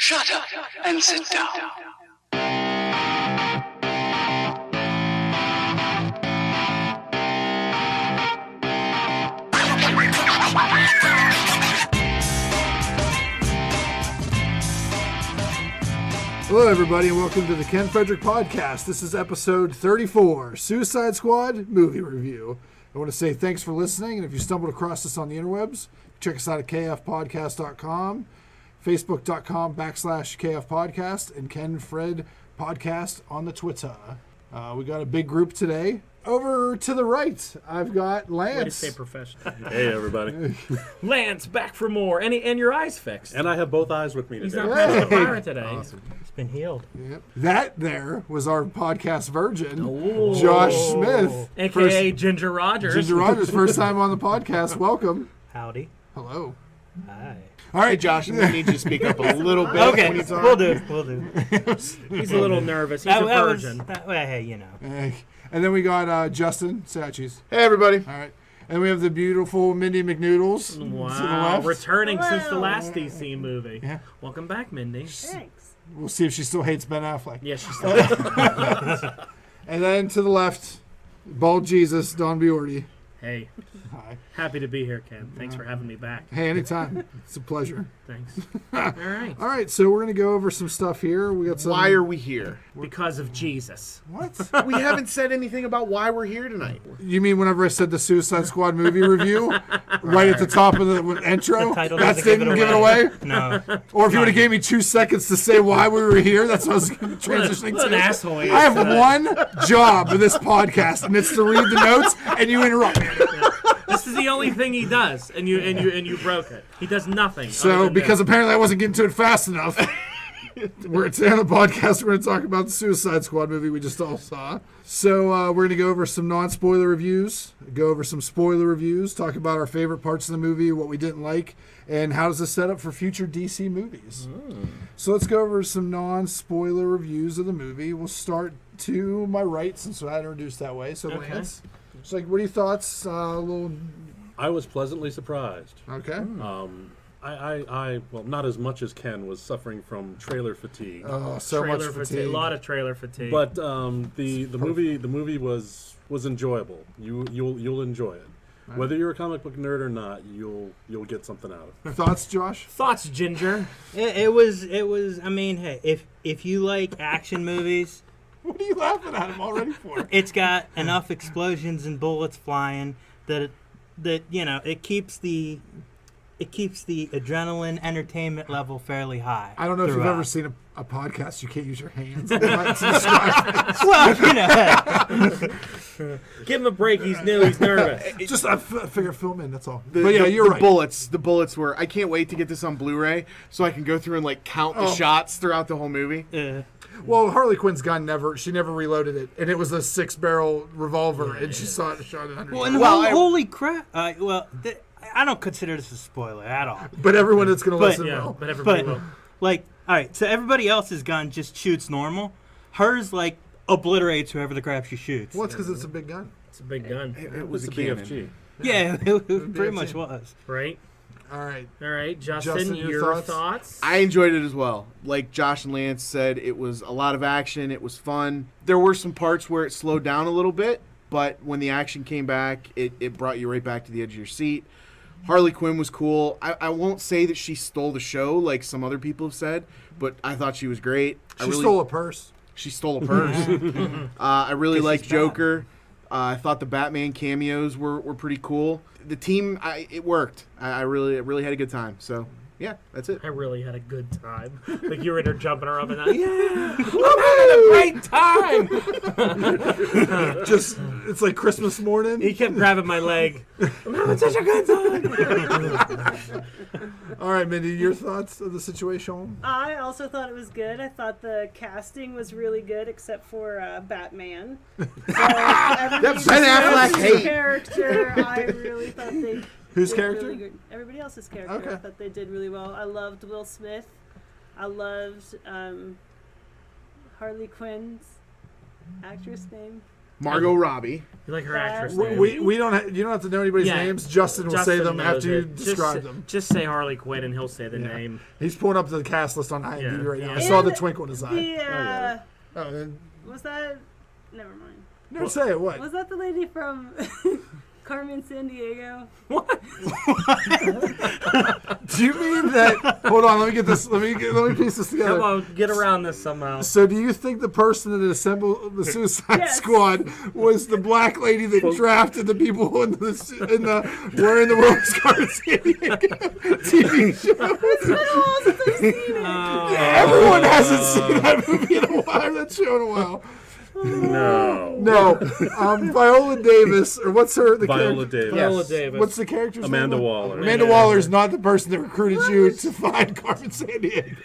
Shut up and sit down. Hello, everybody, and welcome to the Ken Frederick Podcast. This is episode 34, Suicide Squad Movie Review. I want to say thanks for listening, and if you stumbled across us on the interwebs, check us out at KFPodcast.com, Facebook.com/KFPodcast, and Ken Fred Podcast on the Twitter. We got a big group today. Over to the right, I've got Lance. Way to stay professional. Hey, everybody. Lance, back for more. And your eyes fixed. And I have both eyes with me today. He's not past the pirate today. Awesome. He's been healed. Yep. That there was our podcast virgin, Ooh. Josh Smith. A.K.A. Ginger Rogers. Ginger Rogers, first time on the podcast. Welcome. Howdy. Hello. Hi. All right, Josh, I need you to speak up a little bit. Okay, when you talk. we'll do. He's a little nervous. He's a virgin. Hey, you know. And then we got Justin Satchies. Hey, everybody. All right. And we have the beautiful Mindy McNoodles. To the Wow. left. Returning since the last DC movie. Yeah. Welcome back, Mindy. Thanks. We'll see if she still hates Ben Affleck. Yes, she's still And then to the left, Bald Jesus, Don Biordi. Hey, Hi. happy to be here, Ken. Thanks for having me back. Hey, anytime. It's a pleasure. Thanks. All right. All right, so we're going to go over some stuff here. We got some. Why are we here? Because of Jesus. What? We haven't said anything about why we're here tonight. You mean whenever I said the Suicide Squad movie review? Right at the top of the intro? The title That doesn't didn't give it away? No. Or if you would have gave me 2 seconds to say why we were here, that's what I was transitioning What an to. asshole he is I have today. one job in this podcast, and it's to read the notes, and you interrupt me. This is the only thing he does, and you broke it. He does nothing. other So, than because this. apparently I wasn't getting to it fast enough, today on the podcast, we're going to talk about the Suicide Squad movie we just all saw. So, we're going to go over some non-spoiler reviews, go over some spoiler reviews, talk about our favorite parts of the movie, what we didn't like, and how does this set up for future DC movies. So, let's go over some non-spoiler reviews of the movie. We'll start to my right, since I had introduced that way. So, Okay. Lance, it's like, what are your thoughts? I was pleasantly surprised. Okay. I well, not as much as Ken was suffering from trailer fatigue. Oh, so much trailer fatigue. A lot of trailer fatigue. But the movie was enjoyable. You'll enjoy it. Whether you're a comic book nerd or not, you'll get something out of it. Thoughts, Josh? Thoughts, Ginger? It was. I mean, hey, if you like action movies, What are you laughing at him already for? it's got enough explosions and bullets flying that you know it keeps the adrenaline entertainment level fairly high. I don't know if you've throughout. ever seen a podcast. You can't use your hands. To describe it. Well, you know, Give him a break. He's new. He's nervous. Just I figure film in. That's all. The, But yeah, the, you're the right. The bullets were. I can't wait to get this on Blu-ray so I can go through and like count the shots throughout the whole movie. Well, Harley Quinn's gun never reloaded it, and it was a 6-barrel revolver, and she shot it 100 well, yards. and Well, holy crap! I don't consider this a spoiler at all. But everyone that's going to listen Yeah, will. but everybody But will. like, all right, so everybody else's gun just shoots normal. Hers like obliterates whoever the crap she shoots. Well, it's because it's a big gun. It's a big gun, It was a the cannon. BFG. Yeah, it pretty much was. right? All right. All right, Justin, Justin, your your thoughts? thoughts? I enjoyed it as well. Like Josh and Lance said, it was a lot of action. It was fun. There were some parts where it slowed down a little bit, but when the action came back, it brought you right back to the edge of your seat. Harley Quinn was cool. I won't say that she stole the show like some other people have said, but I thought she was great. She stole a purse. She stole a purse. I really liked Joker. I thought the Batman cameos were pretty cool. The team, it worked. I really had a good time. So, yeah, that's it. I really had a good time. Like you were in there jumping around and yeah, I'm having a great time. Just, it's like Christmas morning. He kept grabbing my leg. I'm having such a good time. All right, Mindy, your thoughts of the situation? I also thought it was good. I thought the casting was really good, except for Batman. So everybody's Ben Affleck hate. character, I really thought they. Whose did character? Really good. Everybody else's character. Okay. I thought they did really well. I loved Will Smith. I loved Harley Quinn's actress name. Margot Robbie. You like her actress We- name? We don't. You don't have to know anybody's Yeah. names. Justin will say them knows after you it. describe them. Just say Harley Quinn and he'll say the Yeah. name. He's pulling up the cast list on IMDb Yeah. right now. I Yeah. saw the And twinkle in his eye. The, Oh, then was that? Never mind. never say it. What? Was that the lady from Carmen San Diego? Do you mean that? Hold on. Let me get this. Let me piece this Come together. on, get around this somehow. So, do you think the person that assembled the Suicide Yes. Squad was the black lady that drafted the people in the wearing the Rose Garden San Diego TV show? It's been a while since I've seen it. Everyone hasn't seen that movie in a while. That show in a while. No. Viola Davis, or what's her? The Viola character? Davis. Viola Davis. What's the character's Amanda name? Waller. Amanda Waller is not the person that recruited you to find Carmen San Diego.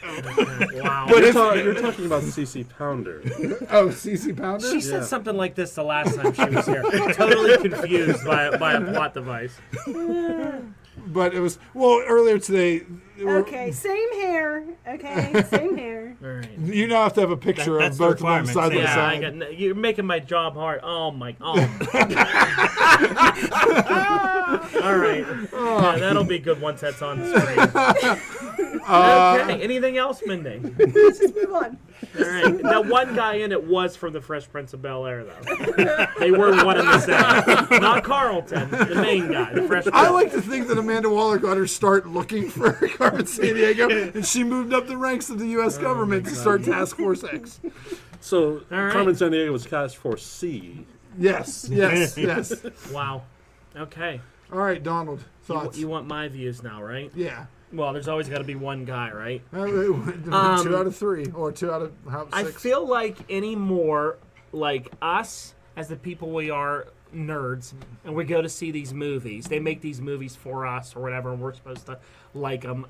Wow. But if, You're talking about CC Pounder. oh, CC Pounder? She said Yeah. something like this the last time she was here. Totally confused by a plot device. But it was, well, earlier today, Okay, same hair. Okay, same hair. All right. you now have to have a picture That's of the both of them requirement. side by Yeah, side. you're making my job hard. Oh my. Oh. All right. Yeah, that'll be good once that's on the screen. Okay. Anything else, Mindy? Let's just move on. All right. That one guy in it was from the Fresh Prince of Bel Air, though. They were one and the same. Not Carlton, the main guy, the Fresh Prince. I like to think that Amanda Waller got her start looking for Carmen San Diego, and she moved up the ranks of the U.S. government to start Task Force X. So right. Carmen Sandiego was cast for C. Yes. Wow. Okay. All right, Donald, thoughts? You want my views now, right? Yeah. Well, there's always got to be one guy, right? 2 out of 3, or 2 out of I 6. feel like anymore, like us as the people we are, nerds, and we go to see these movies. They make these movies for us or whatever, and we're supposed to like them.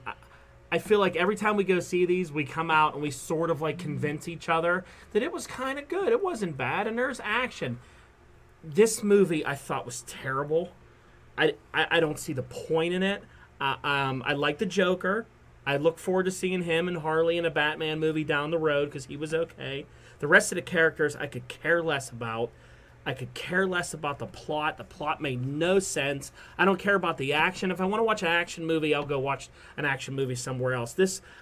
I feel like every time we go see these, we come out and we sort of like convince each other that it was kind of good. It wasn't bad, and there's action. This movie I thought was terrible. I don't see the point in it. I like the Joker. I look forward to seeing him and Harley in a Batman movie down the road because he was okay. The rest of the characters I could care less about. I could care less about the plot. The plot made no sense. I don't care about the action. If I want to watch an action movie, I'll go watch an action movie somewhere else.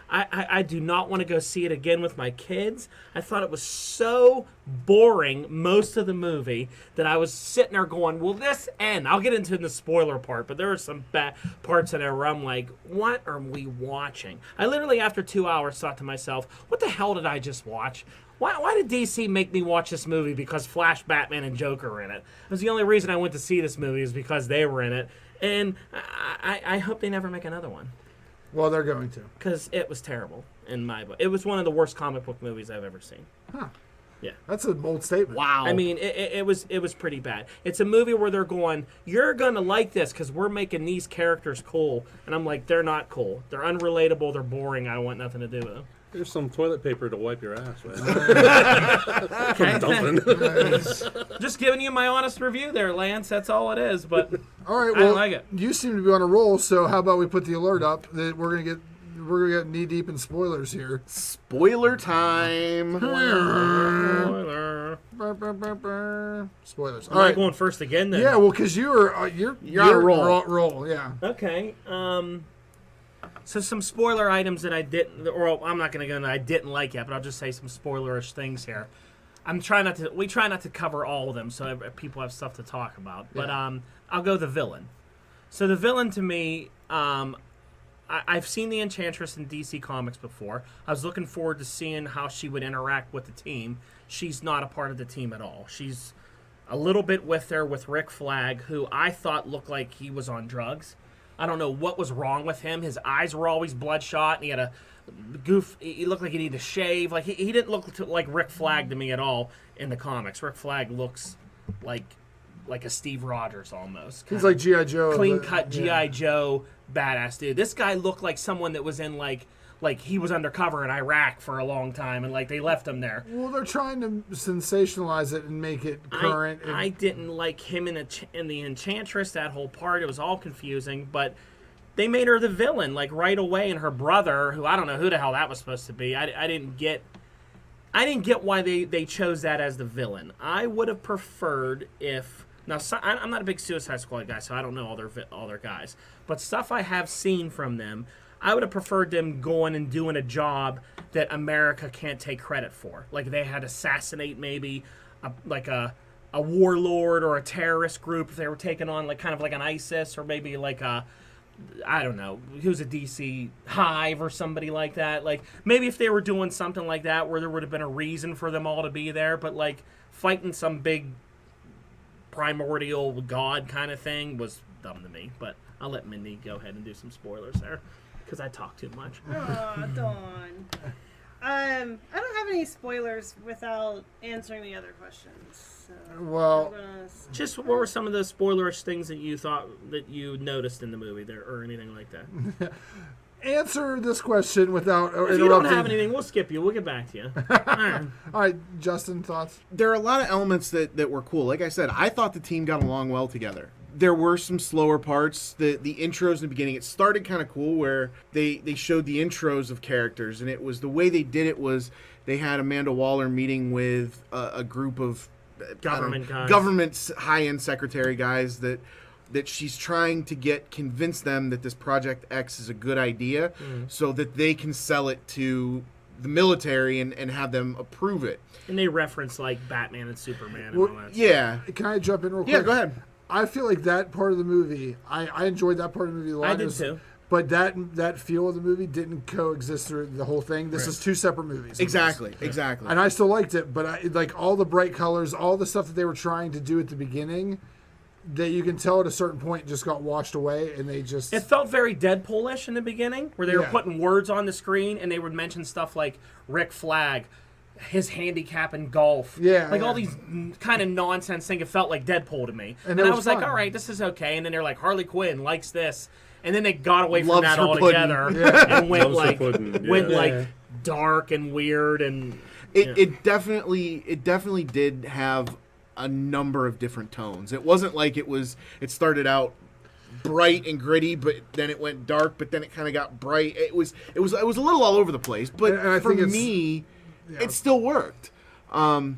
I do not want to go see it again with my kids. I thought it was so boring most of the movie that I was sitting there going, will this end? I'll get into the spoiler part, but there were some bad parts in there where I'm like, what are we watching? I literally, after 2 hours, thought to myself, what the hell did I just watch? Why did DC make me watch this movie? Because Flash, Batman, and Joker are in it. It was the only reason I went to see this movie is because they were in it. And I hope they never make another one. Well, they're going to. Because it was terrible in my book. It was one of the worst comic book movies I've ever seen. That's a bold statement. Wow. I mean, it was pretty bad. It's a movie where they're going, you're going to like this because we're making these characters cool. And I'm like, they're not cool. They're unrelatable. They're boring. I want nothing to do with them. There's some toilet paper to wipe your ass with. From dumping. Just giving you my honest review there, Lance. That's all it is. But All right, I well, like it. you seem to be on a roll, so how about we put the alert up that we're gonna get knee deep in spoilers here. Spoiler time. Spoilers. Am All I right. going first again then? Yeah, well, because you're on a roll. Roll, yeah. Okay. So some spoiler items that I didn't, or I'm not going to go into I didn't like yet, but I'll just say some spoilerish things here. We try not to cover all of them, so people have stuff to talk about. But I'll go the villain. So the villain to me, I've seen the Enchantress in DC Comics before. I was looking forward to seeing how she would interact with the team. She's not a part of the team at all. She's a little bit with Rick Flag, who I thought looked like he was on drugs. I don't know what was wrong with him. His eyes were always bloodshot, and he had a goof. He looked like he needed to shave. Like he didn't look like Rick Flag to me at all in the comics. Rick Flag looks like a Steve Rogers almost. He's like G.I. Joe. Clean cut G.I. Joe badass dude. This guy looked like someone that was in like he was undercover in Iraq for a long time, and like they left him there. Well, they're trying to sensationalize it and make it current. I didn't like him in the Enchantress, that whole part. It was all confusing, but they made her the villain like right away, and her brother, who I don't know who the hell that was supposed to be. I didn't get I didn't get why they chose that as the villain. I would have preferred if I'm not a big Suicide Squad guy, so I don't know all their guys. But stuff I have seen from them, I would have preferred them going and doing a job that America can't take credit for. Like they had assassinate maybe a warlord or a terrorist group if they were taking on like kind of like an ISIS or maybe like a, I don't know, who's a DC Hive or somebody like that. Like maybe if they were doing something like that where there would have been a reason for them all to be there, but like fighting some big primordial god kind of thing was dumb to me. But I'll let Mindy go ahead and do some spoilers there because I talk too much. Aw, Dawn. I don't have any spoilers without answering the other questions. So Well, Just what were some of the spoilerish things that you thought that you noticed in the movie there or anything like that? answer this question without If interrupting. you don't have anything, we'll skip you. We'll get back to you. All right. All right, Justin, thoughts? There are a lot of elements that were cool. Like I said, I thought the team got along well together. There were some slower parts. The intros in the beginning, it started kind of cool where they showed the intros of characters, and it was the way they did it was they had Amanda Waller meeting with a group of government high-end secretary guys that she's trying to convince them that this Project X is a good idea so that they can sell it to the military and have them approve it. And they reference like Batman and Superman and Well, all that. Yeah. Can I jump in real quick? Yeah, go ahead. I feel like that part of the movie, I enjoyed that part of the movie a lot. I did too. But that feel of the movie didn't coexist through the whole thing. This is two separate movies. Exactly. And I still liked it, but like all the bright colors, all the stuff that they were trying to do at the beginning, that you can tell at a certain point just got washed away, and they just... It felt very Deadpool-ish in the beginning, where they were Yeah. putting words on the screen, and they would mention stuff like Rick Flag, his handicap in golf. Yeah, Like yeah. all these kind of nonsense things. It felt like Deadpool to me. And And it I was was like, fun. all right, this is okay. And then they're like, Harley Quinn likes this. And then they got away from Loves that her altogether and went Loves her like pudding, went yeah. like dark and weird and It definitely did have a number of different tones. It wasn't like it started out bright and gritty, but then it went dark, but then it kind of got bright. It was a little all over the place, but And I for think it's- me, it still worked. I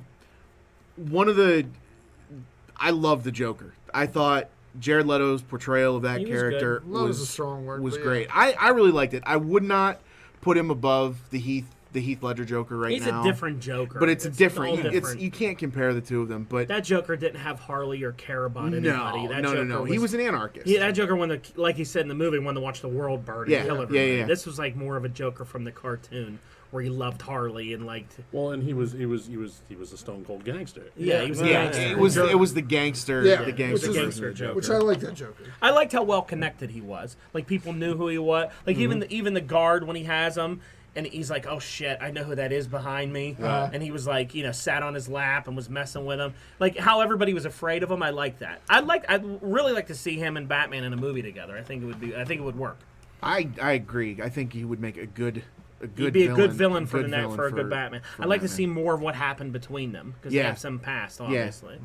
love the Joker. I thought Jared Leto's portrayal of that He was character good. Love is a strong word, was but yeah. great. I really liked it. I would not put him above the Heath Ledger Joker right he's now. a different Joker. But it's a all different. different. You can't compare the two of them. But That Joker didn't have Harley or care about anybody. That Joker no. He was an anarchist. Yeah, that Joker wanted to, like he said in the movie, wanted to watch the world burn and Yeah, kill yeah, everybody. yeah. This was like more of a Joker from the cartoon, where he loved Harley and liked. Well, and he was a stone cold gangster. Yeah, he was a Yeah, gangster. it was the gangster. Yeah, the gangster. Which is- version of the Joker. Which I like that Joker. I liked how well connected he was. Like people knew who he was. Like even the guard when he has him. And he's like, oh, shit, I know who that is behind me. And he was like, sat on his lap and was messing with him. Like, how everybody was afraid of him, I like that. I'd really like to see him and Batman in a movie together. I think it would work. I agree. I think he would make a good He'd be a good villain for a good Batman. for I'd like to Batman. see more of what happened between them. Because they Yeah. have some past, obviously.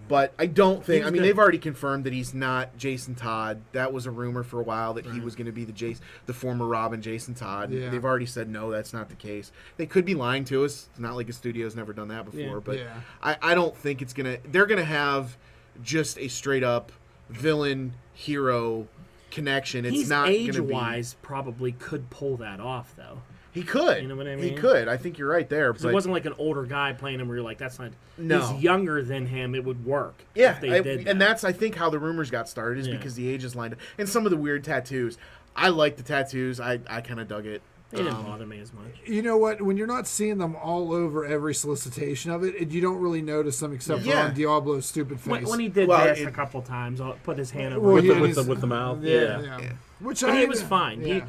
But I don't think. was I mean, good. they've already confirmed that he's not Jason Todd. That was a rumor for a while that he was going to be the former Robin, Jason Todd. Yeah. They've already said no, that's not the case. They could be lying to us. It's not like a studio's never done that before. Yeah. But Yeah. I don't think it's gonna. They're gonna have just a straight up villain hero connection. It's He's not gonna be. age-wise probably could pull that off, though. He could. You know what I He mean? could. I think you're right there. Because But it wasn't like an older guy playing him where you're like, that's not... No. He's younger than him. It would work yeah, if they did that. and that's I think how the rumors got started is Yeah. because the age is lined up and some of the weird tattoos. I like the tattoos. I kind of dug it. It didn't bother me as much. You know what? When you're not seeing them all over every solicitation of it, you don't really notice them except for Yeah. on Diablo's stupid face. When he did Well, this it- a couple times, I'll put his hand over Well, his yeah, mouth. he's- With the mouth. Yeah. Which But he was fine. Yeah.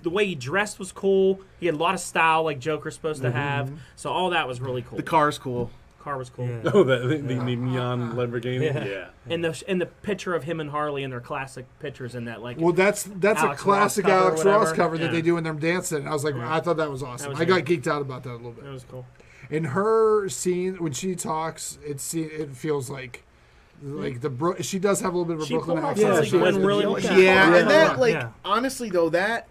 The way he dressed was cool. He had a lot of style like Joker's supposed to have. So all that was really cool. The car's cool. car was cool. Oh, the neon Lamborghini. Yeah. And the picture of him and Harley and their classic pictures in that like Well, that's Alex a Ross classic cover or Alex Ross whatever. cover that Yeah. they do when they're dancing. I was like, I thought that was awesome. was I got neat. geeked out about that a little that bit. was cool. In her scene when she talks, it feels like she does have a little bit of a She Brooklyn pulled off accent. something She Gwen has- really she- liked. Yeah, and that Yeah. honestly though that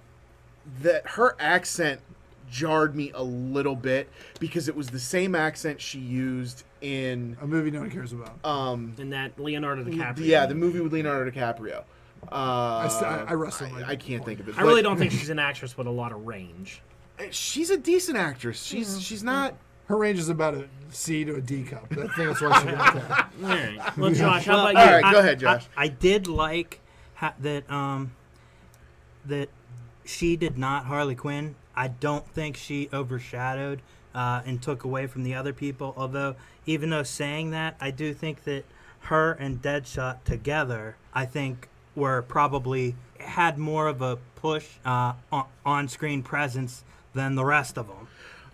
her accent jarred me a little bit because it was the same accent she used in A movie no one cares about. And that Leonardo DiCaprio. yeah, the movie with Leonardo DiCaprio. I wrestle. I can't think of it. I really don't think she's an actress with a lot of range. She's a decent actress. She's not. Her range is about a C to a D cup. I think that's why she got that. All right. Well, Josh, how about All you? right, go ahead, Josh. I did like that that she did not Harley Quinn. I don't think she overshadowed and took away from the other people. Although, even though saying that, I do think that her and Deadshot together, I think, were probably had more of a push on-screen presence than the rest of them.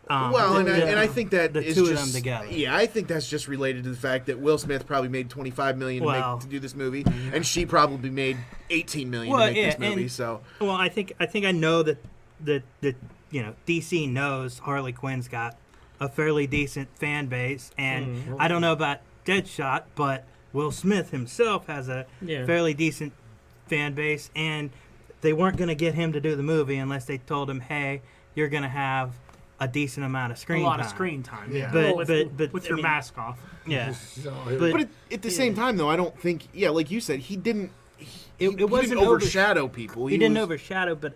Well, and I think that the is two just, of them together. Yeah, I think that's just related to the fact that Will Smith probably made $25 million to do this movie, and she probably made $18 million to make this movie. So, well, I think I know that DC knows Harley Quinn's got a fairly decent fan base, and I don't know about Deadshot, but Will Smith himself has a fairly decent fan base, and they weren't going to get him to do the movie unless they told him, "Hey, you're going to have a decent amount of screen time." A lot of screen time. Yeah. But with I your mean, mask off. Yeah. But but at the same time, though, I don't think. Yeah, like you said, he didn't. He wasn't didn't overshadow people. He didn't overshadow, but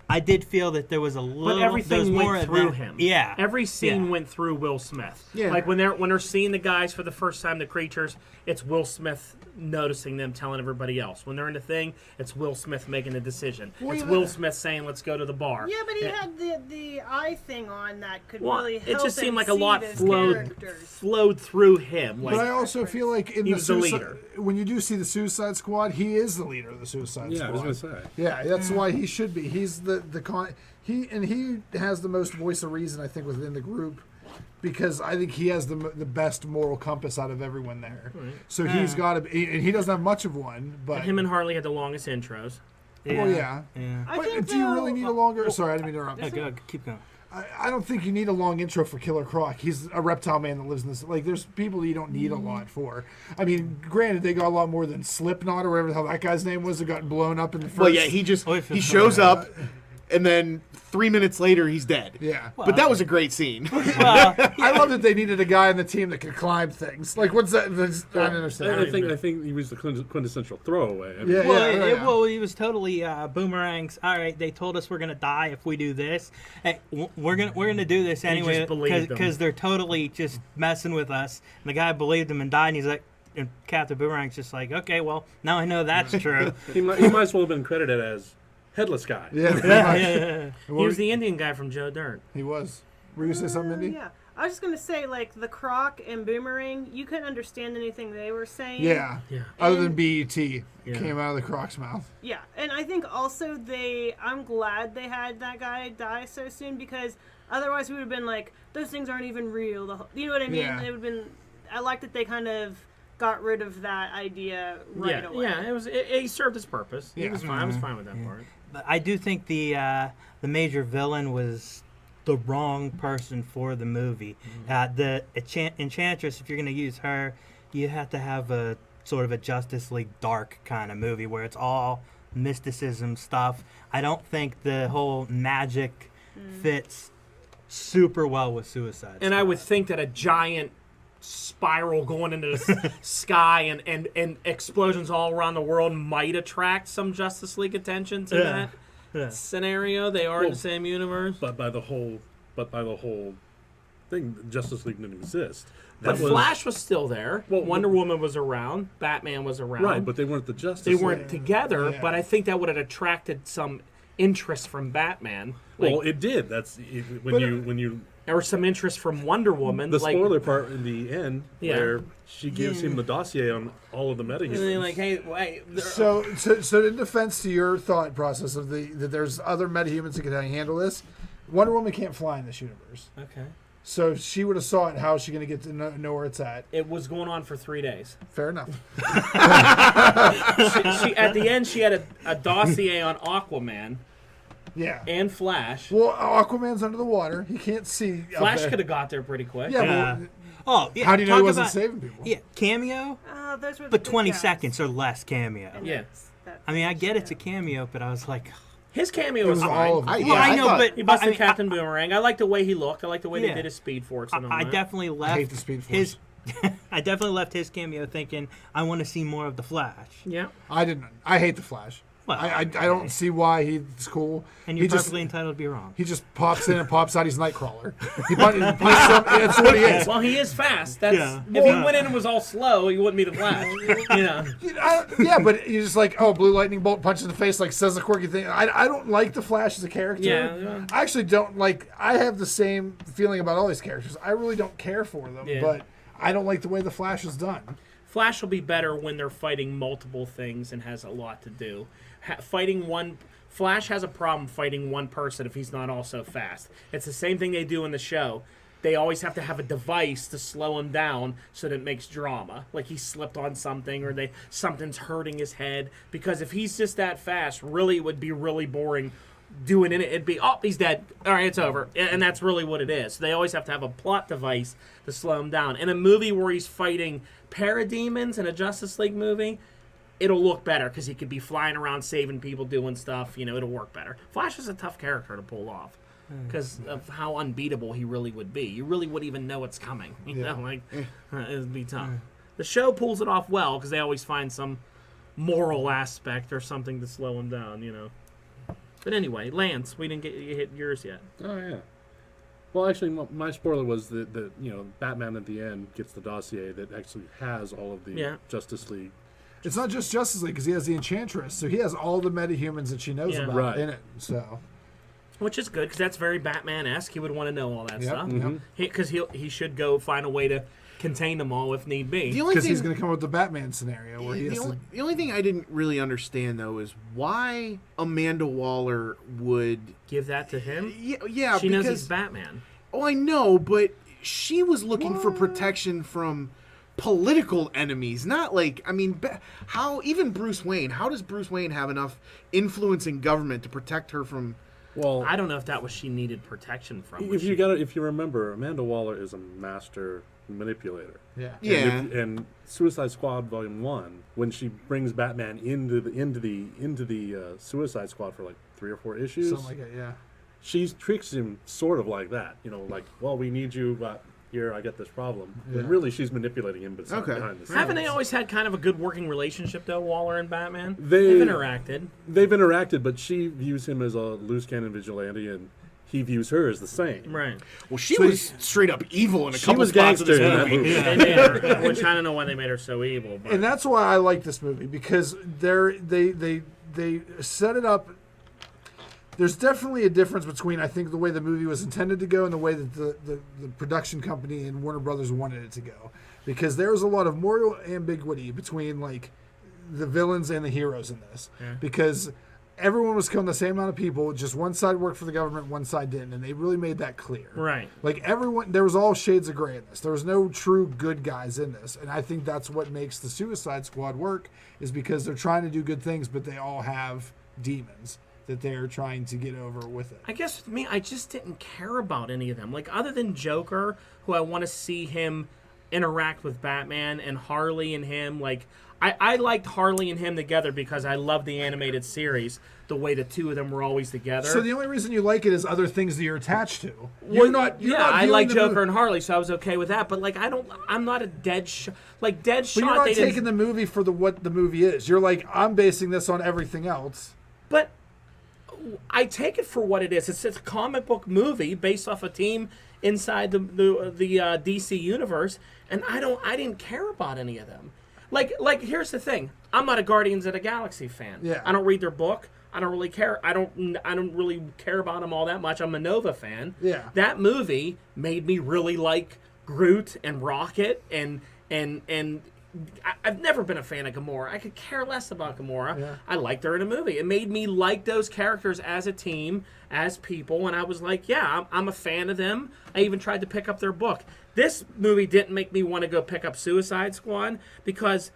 I did feel that there was a little. But everything more went of through that. him. Yeah. Every scene Yeah. went through Will Smith. Yeah. Like when they're seeing the guys for the first time, the creatures, it's Will Smith noticing them, telling everybody else. When they're in the thing, it's Will Smith making a decision. It's Will Smith saying, "Let's go to the bar." Yeah, but he had the eye thing on that could Well, really it help just seemed him like a see lot those flowed characters. through him. Like, But I also feel like in He the was the leader. when you do see the Suicide Squad, he is the leader of the Suicide Yeah, Squad. I was gonna say. Yeah, that's why he should be. He's he has the most voice of reason, I think, within the group, because I think he has the best moral compass out of everyone there. Right. So he's got to be, and he doesn't have much of one, but him and Harley had the longest intros. well, yeah. I But think do you really though- need a longer? Sorry, I didn't mean to interrupt. Yeah, go, keep going. I don't think you need a long intro for Killer Croc. He's a reptile man that lives in this. Like, there's people you don't need a lot for. I mean, granted, they got a lot more than Slipknot or whatever the hell that guy's name was that got blown up in the first. Well, yeah, he shows up, and then 3 minutes later he's dead. Yeah. But that was a great scene. Well, I love that they needed a guy on the team that could climb things. Like, what's that? I don't understand. I think he was the quintessential throwaway. I mean, Yeah, yeah. well, he was totally Boomerang's. All right, they told us we're gonna die if we do this. Hey, we're gonna do this anyway just believed them. because they're totally just messing with us. And the guy believed him and died. And he's like, and Captain Boomerang's just like, okay, well now I know that's true. he might as well have been credited as Headless Guy. Yeah, pretty much. He was the Indian guy from Joe Dirt. He was. Were you gonna say something, Mindy? Yeah, I was just gonna say, like, the Croc and Boomerang, you couldn't understand anything they were saying. Yeah. Yeah. Other than And- BET, it Yeah. came out of the Croc's mouth. Yeah, and I think also I'm glad they had that guy die so soon, because otherwise we would have been like, those things aren't even real. You know what I mean? Yeah. It would have been. I like that they kind of got rid of that idea right away. Yeah, it served its purpose. Yeah. He was fine. I was fine with that part. But I do think the major villain was the wrong person for the movie. The Enchantress, if you're going to use her, you have to have a sort of a Justice League dark kind of movie where it's all mysticism stuff. I don't think the whole magic fits super well with Suicide And I Squad. would think that a giant spiral going into the sky and explosions all around the world might attract some Justice League attention to that scenario. They are in the same universe. But by the whole thing, Justice League didn't exist. But Flash was still there. Well, Wonder Woman was around. Batman was around. Right, but they weren't the Justice they League. weren't together. Yeah. But I think that would have attracted some interest from Batman. Like, Well, it did. When you or some interest from Wonder Woman. the like, spoiler part in the end Yeah. where she gives him the dossier on all of the And they're metahumans. like, hey, wait. So in defense to your thought process of that there's other metahumans that can handle this, Wonder Woman can't fly in this universe. Okay. So she would have saw it. How is she going to get to know where it's at? It was going on for 3 days. Fair enough. She at the end, she had a dossier on Aquaman Yeah. and Flash. Well, Aquaman's under the water. He can't see. up Flash there. could have got there pretty quick. Yeah. Yeah. But Oh, yeah. how do you know he talk wasn't about- saving people? Yeah, cameo, Those were the but good 20 guys. seconds or less cameo. And Yeah. that's I mean, I get it's a cameo, but I was like, His cameo It was was fine. all of them. Well, I know, thought- but He busted I mean, Captain Boomerang. I like the way he looked. I like the way they Yeah. did his Speed Force and all I that. definitely left hate the Speed Force. his. I definitely left his cameo thinking I want to see more of the Flash. Yeah. I didn't. I hate the Flash. Well, I don't see why he's cool. And you're he just perfectly entitled to be wrong. he just pops in and pops out. He's Nightcrawler. That's what he is. Well, he is fast. That's Yeah. if he went in and was all slow, he wouldn't be the Flash. You know. Yeah, but you're just like, oh, blue lightning bolt punch in the face, like says a quirky thing. I don't like the Flash as a character. Yeah. I actually don't like. I have the same feeling about all these characters. I really don't care for them, Yeah. but I don't like the way the Flash is done. Flash will be better when they're fighting multiple things and has a lot to do. Flash has a problem fighting one person if he's not also fast. It's the same thing they do in the show. They always have to have a device to slow him down so that it makes drama. Like he slipped on something or something's hurting his head. Because if he's just that fast, really it would be really boring doing it. It'd be, oh, he's dead. All right, it's over. And that's really what it is. So they always have to have a plot device to slow him down. In a movie where he's fighting parademons in a Justice League movie, it'll look better because he could be flying around saving people, doing stuff. You know, it'll work better. Flash is a tough character to pull off because of how unbeatable he really would be. You really wouldn't even know it's coming. You know, like, it'd be tough. The show pulls it off well because they always find some moral aspect or something to slow him down, you know. But anyway, Lance, we didn't get you hit yours yet. Oh yeah. Well, actually, my spoiler was that Batman at the end gets the dossier that actually has all of the Justice League. It's not just Justice League because he has the Enchantress, so he has all the metahumans that she knows Yeah. about Right. in it. So Which is good because that's very Batman-esque. He would want to know all that Yep, stuff. yep. Because he should go find a way to contain them all if need be. The only because thing, he's going to come up with the Batman scenario where he has to. the only thing I didn't really understand though is why Amanda Waller would. Give that to him? Yeah, She knows because he's Batman. oh, I know, but she was looking for protection from political enemies, not like how even Bruce Wayne. How does Bruce Wayne have enough influence in government to protect her from? Well, I don't know if that was she needed protection from. if you remember, Amanda Waller is a master manipulator. Yeah. Yeah, And Suicide Squad Volume 1, when she brings Batman into the Suicide Squad for like 3 or 4 issues, Something like that, yeah. she tricks him sort of like that. You know, like, well, we need you, but here I get this problem. When Yeah. really she's manipulating him, but it's not Okay. behind the scenes. Haven't they always had kind of a good working relationship, though, Waller and Batman? They've interacted. They've interacted, but she views him as a loose cannon vigilante, and he views her as the same. Right. well, she was straight up evil in a She couple was spots of this gangster in that movie. movie. They made her, which I don't know why they made her so evil. But And that's why I like this movie because they set it up. There's definitely a difference between I think the way the movie was intended to go and the way that the production company and Warner Brothers wanted it to go, because there was a lot of moral ambiguity between like the villains and the heroes in this, because everyone was killing the same amount of people. Just one side worked for the government, one side didn't, and they really made that clear. Right. Like everyone, there was all shades of gray in this. There was no true good guys in this, and I think that's what makes the Suicide Squad work, is because they're trying to do good things, but they all have demons that they're trying to get over with it. I guess with me, I just didn't care about any of them. Like, other than Joker, who I want to see him interact with Batman, and Harley and him, like, I liked Harley and him together because I love the animated series, the way the two of them were always together. So the only reason you like it is other things that you're attached to. I like Joker and Harley, so I was okay with that. But like, I'm not a Deadshot. But you're not taking the movie for what the movie is. You're like, I'm basing this on everything else. But I take it for what it is. It's a comic book movie based off a team inside the DC universe, and I didn't care about any of them. Like here's the thing. I'm not a Guardians of the Galaxy fan. Yeah. I don't read their book. I don't really care. I don't really care about them all that much. I'm a Nova fan. Yeah. That movie made me really like Groot and Rocket and I've never been a fan of Gamora. I could care less about Gamora. Yeah. I liked her in a movie. It made me like those characters as a team, as people, and I was like, yeah, I'm a fan of them. I even tried to pick up their book. This movie didn't make me want to go pick up Suicide Squad because,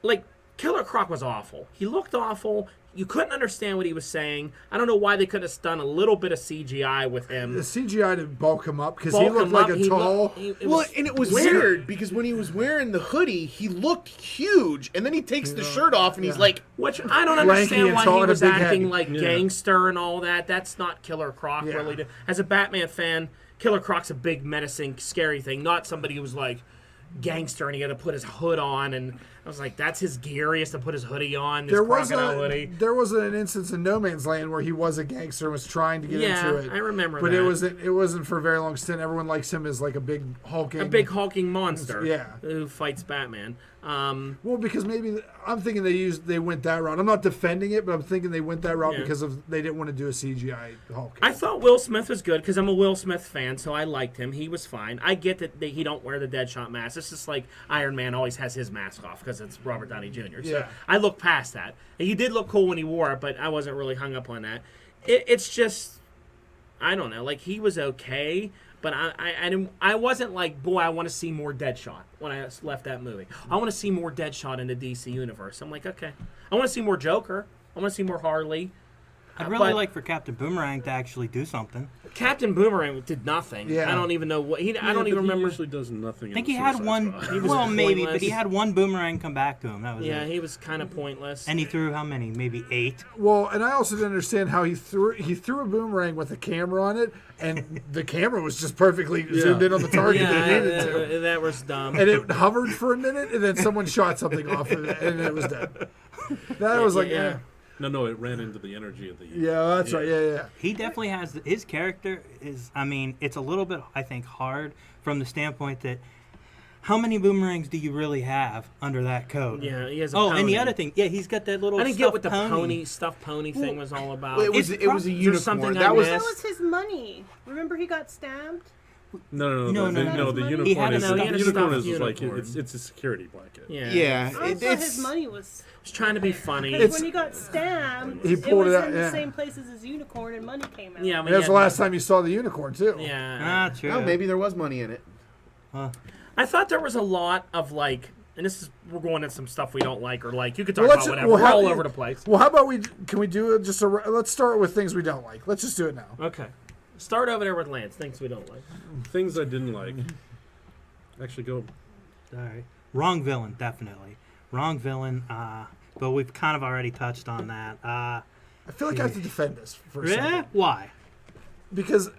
like, Killer Croc was awful. He looked awful. you couldn't understand what he was saying. I don't know why they couldn't have done a little bit of CGI with him. The CGI to bulk him up because he looked like a tall. And it was weird because when he was wearing the hoodie, he looked huge, and then he takes the shirt off and he's like, which I don't Lanky understand and why tall he and a was big acting head. like gangster and all that. That's not Killer Croc really. As a Batman fan, Killer Croc's a big, menacing, scary thing, not somebody who was like gangster and he had to put his hood on. And I was like, that's his gear. He has to put his hoodie on. There was an instance in No Man's Land where he was a gangster and was trying to get into it. I remember but that. it wasn't for a very long stint. Everyone likes him as like a big hulking monster. Yeah. Who fights Batman. Well, because maybe I'm thinking they went that route. I'm not defending it, but I'm thinking they went that route because they didn't want to do a CGI Hulk. I thought Will Smith was good because I'm a Will Smith fan, so I liked him. He was fine. I get that he don't wear the Deadshot mask. It's just like Iron Man always has his mask off because it's Robert Downey Jr. So I look past that. He did look cool when he wore it, but I wasn't really hung up on that. It's just, I don't know. Like, he was okay. But I wasn't like, boy, I want to see more Deadshot when I left that movie. I want to see more Deadshot in the DC universe. I'm like, okay. I want to see more Joker. I want to see more Harley. I'd really like for Captain Boomerang to actually do something. Captain Boomerang did nothing. Yeah. I don't even know what I don't even remember. He usually does nothing. I think he had one. Well, maybe, but he had one boomerang come back to him. That was it. He was kind of pointless. And he threw how many? Maybe 8. Well, and I also didn't understand how he threw a boomerang with a camera on it, and the camera was just perfectly zoomed in on the target that it needed to. That was dumb. And it hovered for a minute, and then someone shot something off of it, and it was dead. That was like, No, it ran into the energy of the... Yeah, that's right. Yeah. He definitely has... His character is... I mean, it's a little bit, I think, hard from the standpoint that how many boomerangs do you really have under that coat? Yeah, he has a pony. And the other thing, he's got that little I didn't get what the pony. stuffed pony thing was all about. It was a unicorn. That was his money. Remember he got stabbed? No. The unicorn is like it's a security blanket. Yeah. I thought his money was trying to be funny. When he got stabbed, he pulled it was out in the same place as his unicorn, and money came out. Yeah, that was the last time you saw the unicorn too. Yeah, true. Oh, maybe there was money in it. I thought there was a lot of like, and we're going into some stuff we don't like or like. You could talk about whatever. We're all over the place. Well, how about can we do it just let's start with things we don't like. Let's just do it now. Okay. Start over there with Lance. Things we don't like. Things I didn't like. Actually, go. All right. Wrong villain, definitely. Wrong villain. But we've kind of already touched on that. I feel like I have to defend this for a second. Why? Because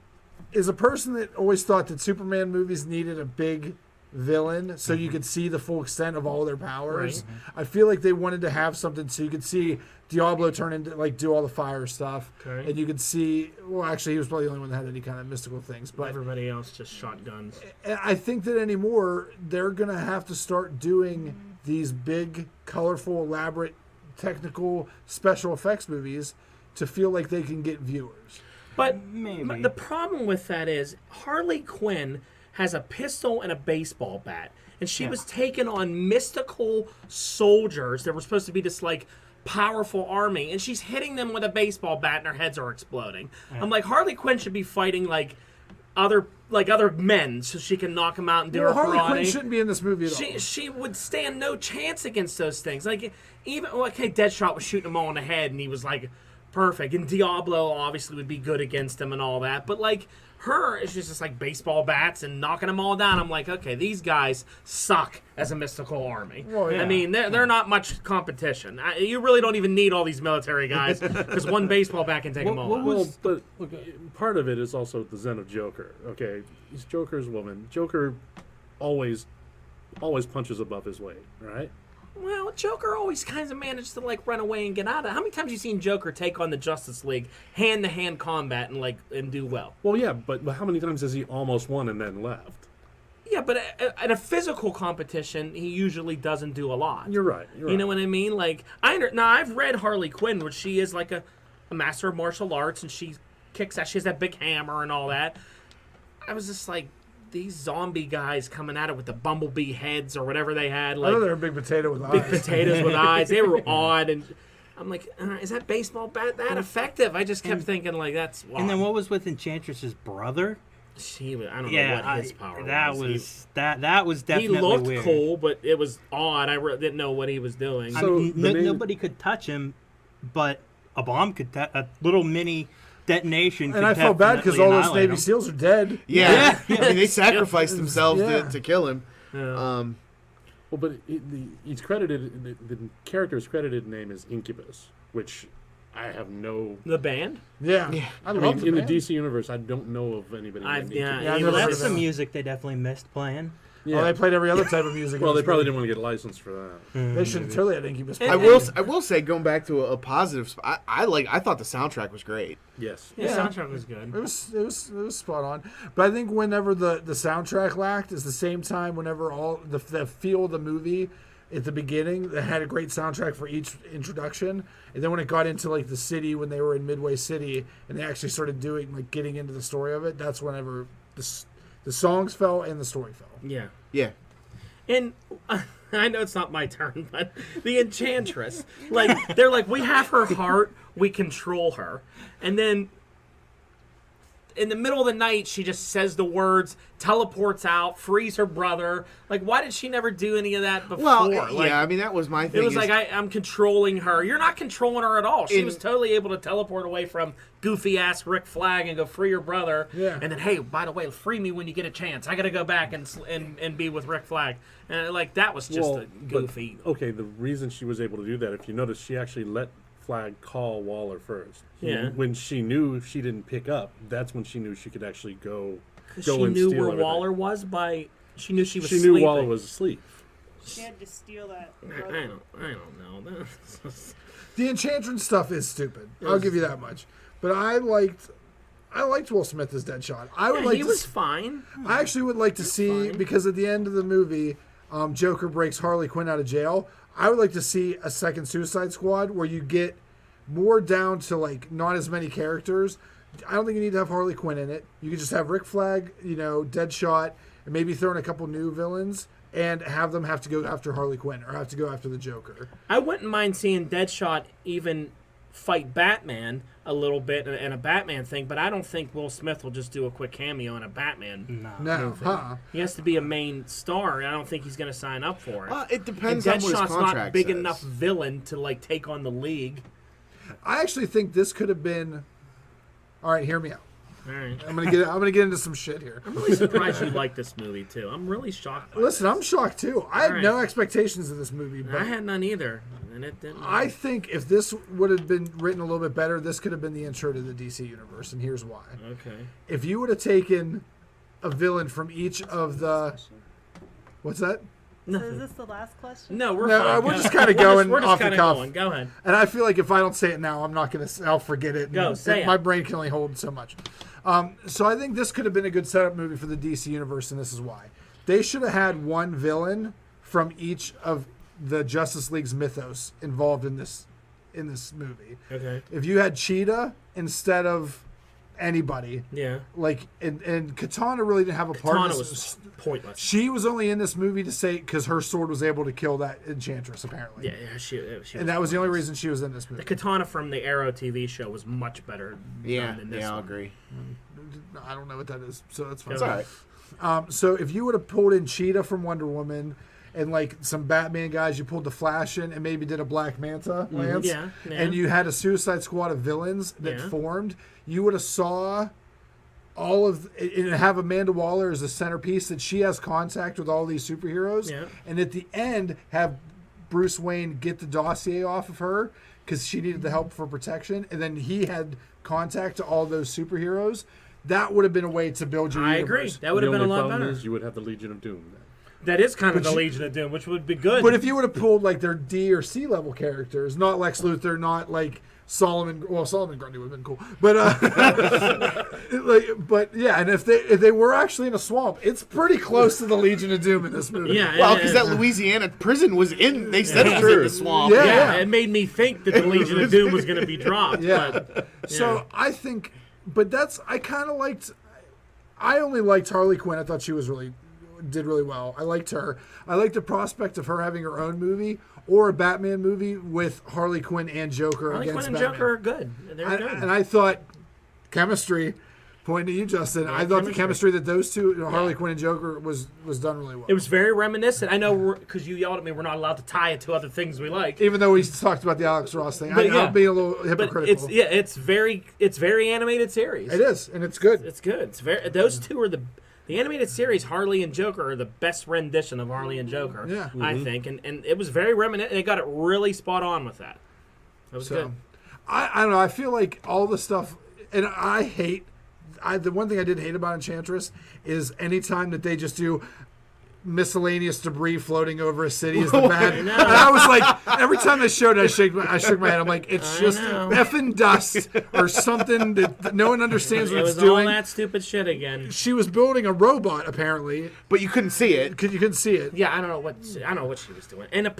as a person that always thought that Superman movies needed a big villain so you could see the full extent of all their powers, I feel like they wanted to have something so you could see Diablo turn into do all the fire stuff, and you could see. Well, actually, he was probably the only one that had any kind of mystical things, but everybody else just shot guns. I think that anymore they're gonna have to start doing these big, colorful, elaborate, technical special effects movies to feel like they can get viewers. But maybe the problem with that is Harley Quinn has a pistol and a baseball bat, and she was taking on mystical soldiers that were supposed to be this powerful army, and she's hitting them with a baseball bat and their heads are exploding. I'm like, Harley Quinn should be fighting other men so she can knock them out and do her karate. Harley Quinn shouldn't be in this movie at all. She would stand no chance against those things. Deadshot was shooting him all in the head and he was perfect, and Diablo obviously would be good against him and all that, but her is just baseball bats and knocking them all down. I'm like, okay, these guys suck as a mystical army. Well, yeah. I mean, they're not much competition. You really don't even need all these military guys because one baseball bat can take them all out. Well, but look, part of it is also the zen of Joker. Okay, he's Joker's woman. Joker always punches above his weight, right? Well, Joker always kind of managed to run away and get out of it. How many times have you seen Joker take on the Justice League, hand-to-hand combat, and do well? Well, yeah, but how many times has he almost won and then left? Yeah, but at a physical competition, he usually doesn't do a lot. You're right. You know what I mean? I've read Harley Quinn, which she is a master of martial arts, and she kicks ass. She has that big hammer and all that. I was just these zombie guys coming at it with the bumblebee heads or whatever they had. I know they're a big potato with eyes. Big potatoes with eyes. They were odd, and I'm like, is that baseball bat that effective? I just kept thinking that's odd. And then what was with Enchantress's brother? I don't know what his power was. That was definitely he looked weird. cool, but it was odd. I didn't know what he was doing. Nobody could touch him, but a bomb could a little mini detonation. And I felt bad because all those Navy SEALs are dead. Yeah. I mean, they sacrificed themselves Yeah. to kill him. Well, but he's credited. The character's credited name is Incubus, which I have no. The band? Yeah. I I love mean, in the band. DC universe, I don't know of anybody. named Incubus. Yeah, I've Well, never heard that's of some them. music they definitely missed playing. Well, they played every other type of music. Well, in they this probably movie. didn't want to get a license for that. They should have totally had Incubus. I will say, going back to a positive, I thought the soundtrack was great. Yes. Yeah, soundtrack was good. It was spot on. But I think whenever the soundtrack lacked is the same time whenever all the feel of the movie at the beginning, they had a great soundtrack for each introduction, and then when it got into like the city, when they were in Midway City and they actually started doing like getting into the story of it, that's whenever the songs fell and the story fell. Yeah. Yeah. And I know it's not my turn, but the Enchantress, like, they're like, we have her heart, we control her. And then in the middle of the night, she just says the words, teleports out, frees her brother. Like, why did she never do any of that before? Well, Like, yeah, I mean, that was my thing. it was like, I'm controlling her. You're not controlling her at all. She In- was totally able to teleport away from goofy-ass Rick Flag and go free your brother. Yeah. And then, hey, by the way, free me when you get a chance. I got to go back and be with Rick Flag. And, like, that was just a goofy. But, okay, the reason she was able to do that, if you notice, she actually let Flag call Waller first. Yeah. When she knew she didn't pick up, that's when she knew she could actually go. She and knew steal where everything. Waller was by... She knew she was She sleeping. knew Waller was asleep. She had to steal that. I don't know. The Enchantress stuff is stupid. I'll give you that much. But I liked Will Smith as Deadshot. I would like he to was fine. I actually would like to see, fine. because at the end of the movie, Joker breaks Harley Quinn out of jail. I would like to see a second Suicide Squad where you get more down to like not as many characters. I don't think you need to have Harley Quinn in it. You could just have Rick Flag, Deadshot, and maybe throw in a couple new villains and have them have to go after Harley Quinn or have to go after the Joker. I wouldn't mind seeing Deadshot even fight Batman a little bit in a Batman thing, but I don't think Will Smith will just do a quick cameo in a Batman. No, He has to be a main star, and I don't think he's going to sign up for it. It And depends on what his Deadshot's contract not big says. enough villain to like take on the League. I actually think this could have been. All right, hear me out. All right. I'm gonna get into some shit here. I'm really surprised you like this movie too. I'm really shocked. By Listen, I'm shocked too. I had All right. no expectations of this movie, this. but I had none either, and it didn't. I think if this would have been written a little bit better, this could have been the intro to the DC universe, and here's why. Okay. If you would have taken a villain from each of the... What's that? So is this the last question? No, we're No, fine. we're Go. just kinda going we're just off the kinda cuff. going. Go ahead. And I feel like if I don't say it now, I'm not going to... I'll forget it. Go, and say it. My brain can only hold so much. So I think this could have been a good setup movie for the DC universe, and this is why. They should have had one villain from each of the Justice League's mythos involved in this movie. Okay. If you had Cheetah instead of anybody, Yeah. like, and Katana really didn't have a part in Katana this. was pointless. She was only in this movie to say because her sword was able to kill that Enchantress, apparently. Yeah, she And that was the only pointless. reason she was in this movie. The Katana from the Arrow TV show was much better done than this I'll one. agree. I don't know what that is, so that's fine. It's all right. So if you would have pulled in Cheetah from Wonder Woman and like some Batman guys, you pulled the Flash in and maybe did a Black Manta, Lance, Yeah, yeah. and you had a Suicide Squad of villains that Yeah. formed, you would have saw all of and have Amanda Waller as a centerpiece that she has contact with all these superheroes, Yeah. and at the end have Bruce Wayne get the dossier off of her because she needed the help for protection, and then he had contact to all those superheroes. That would have been a way to build your I universe. agree. That would have The been a only lot problem better. is you would have the Legion of Doom. Then. That is kind of But the you- Legion of Doom, which would be good. But if you would have pulled like their D or C level characters, not Lex Luthor, not like Solomon Grundy would have been cool. But but yeah, and if they were actually in a swamp, it's pretty close to the Legion of Doom in this movie. yeah, Well, and- because that Louisiana prison was in. They said it was in the swamp. Yeah. yeah, it made me think that the Legion of Doom was going to be dropped. Yeah. But, So I think, but I kind of liked. I only liked Harley Quinn. I thought she did really well. I liked her. I liked the prospect of her having her own movie or a Batman movie with Harley Quinn and Joker Harley against Quinn and Batman. Joker are good. They're good. And I thought chemistry. Pointing to you, Justin. I thought the chemistry that those two, Harley Quinn and Joker, was done really well. It was very reminiscent. I know because you yelled at me, we're not allowed to tie it to other things we like. Even though we talked about the Alex Ross thing, I'm being a little hypocritical. But it's very animated series. It is, and it's good. It's good. Those two are the animated series. Harley and Joker are the best rendition of Harley and Joker. Yeah, I think, and it was very reminiscent. They got it really spot on with that. It was good. I don't know. I feel like all the stuff, and the one thing I did hate about Enchantress is anytime that they just do miscellaneous debris floating over a city is the bad. And I was like, every time they showed it, I shook my head. I'm like, it's just effing dust or something that no one understands what it's doing. It was all that stupid shit again. She was building a robot apparently, but you couldn't see it. You couldn't see it. Yeah, I don't know what she was doing. And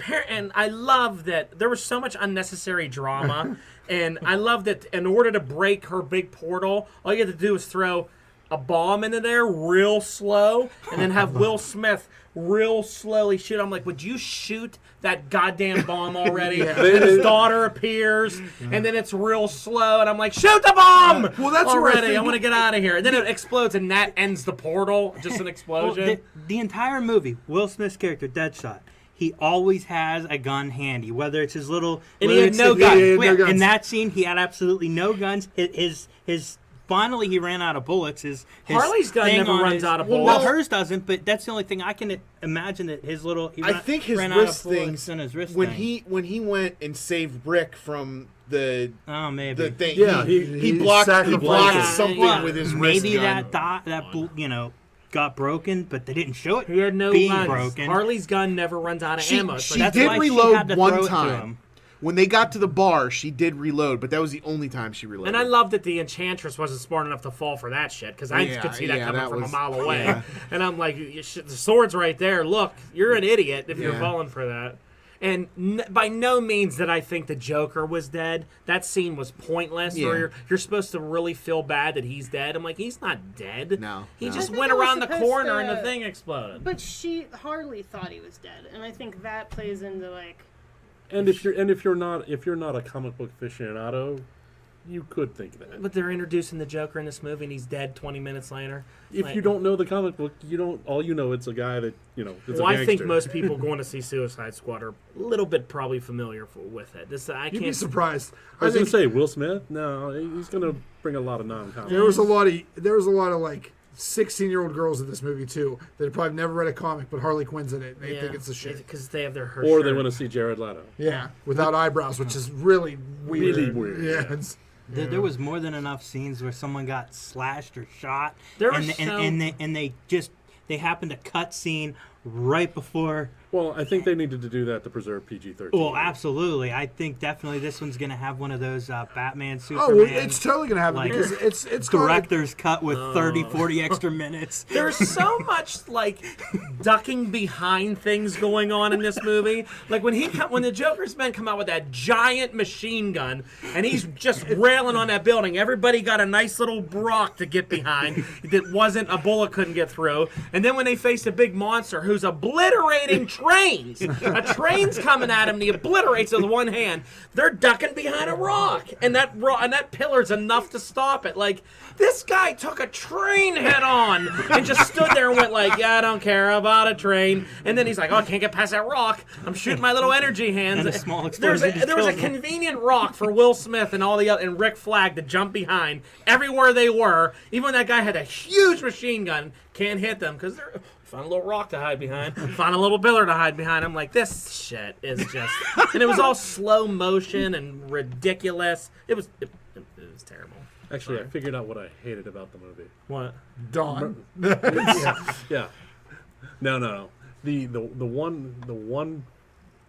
I love that there was so much unnecessary drama. And I love that in order to break her big portal, all you have to do is throw a bomb into there real slow and then have Will Smith real slowly shoot. I'm like, would you shoot that goddamn bomb already? And his daughter appears, and then it's real slow, and I'm like, shoot the bomb! Well, that's already. I want to get out of here. And then it explodes, and that ends the portal. Just an explosion. Well, the entire movie, Will Smith's character, Deadshot, he always has a gun handy, whether it's his little... And he had no guns. In that scene, he had absolutely no guns. His finally, he ran out of bullets. His Harley's gun never runs out of bullets. Well, hers doesn't, but that's the only thing I can imagine that his little... I think his wrist things... When he went and saved Brick from the... Oh, maybe. The thing. Yeah, he blocked something with his wrist maybe gun. that got broken, but they didn't show it. He had no being guns. broken. Harley's gun never runs out of ammo. She did reload one time. When they got to the bar, she did reload, but that was the only time she reloaded. And I love that the Enchantress wasn't smart enough to fall for that shit, because I could see that coming from a mile away. Yeah. And I'm like, the sword's right there. Look, you're an idiot if you're falling for that. And by no means did I think the Joker was dead. That scene was pointless. Yeah. Where you're supposed to really feel bad that he's dead. I'm like, he's not dead. No. He just went around the corner and the thing exploded. But Harley thought he was dead, and I think that plays into like. And if you're not a comic book aficionado, you could think that. But they're introducing the Joker in this movie, and he's dead 20 minutes later. If you don't know the comic book, all you know it's a guy that it's a gangster. I think most people going to see Suicide Squad are a little bit probably familiar with it. You'd be surprised. I was going to say Will Smith. No, he's going to bring a lot of non-comic. There was a lot of like 16-year-old girls in this movie too that have probably never read a comic, but Harley Quinn's in it. And they think it's a shit because they have their hair. Or they want to see Jared Leto. Yeah, without eyebrows, which is really weird. Really weird. Yeah. There was more than enough scenes where someone got slashed or shot, they happened to cut scene right before. Well, I think they needed to do that to preserve PG-13. Well, absolutely. I think definitely this one's going to have one of those Batman, Superman. Oh, it's totally going to happen because it's director's cut with 30, 40 extra minutes. There's so much ducking behind things going on in this movie. Like when the Joker's men come out with that giant machine gun and he's just railing on that building. Everybody got a nice little rock to get behind that a bullet couldn't get through. And then when they face a big monster who's obliterating trains. A train's coming at him, and he obliterates it with one hand. They're ducking behind a rock, and that pillar's enough to stop it. Like, this guy took a train head on and just stood there and went like, yeah, I don't care about a train. And then he's like, oh, I can't get past that rock. I'm shooting my little energy hands. And a small explosion. There was a convenient rock for Will Smith and and Rick Flag to jump behind everywhere they were. Even when that guy had a huge machine gun, can't hit them because they're... Found a little rock to hide behind. Found a little pillar to hide behind. I'm like, this shit is just... And it was all slow motion and ridiculous. It was terrible. Actually, I figured out what I hated about the movie. What? Dawn. Yeah. No. The one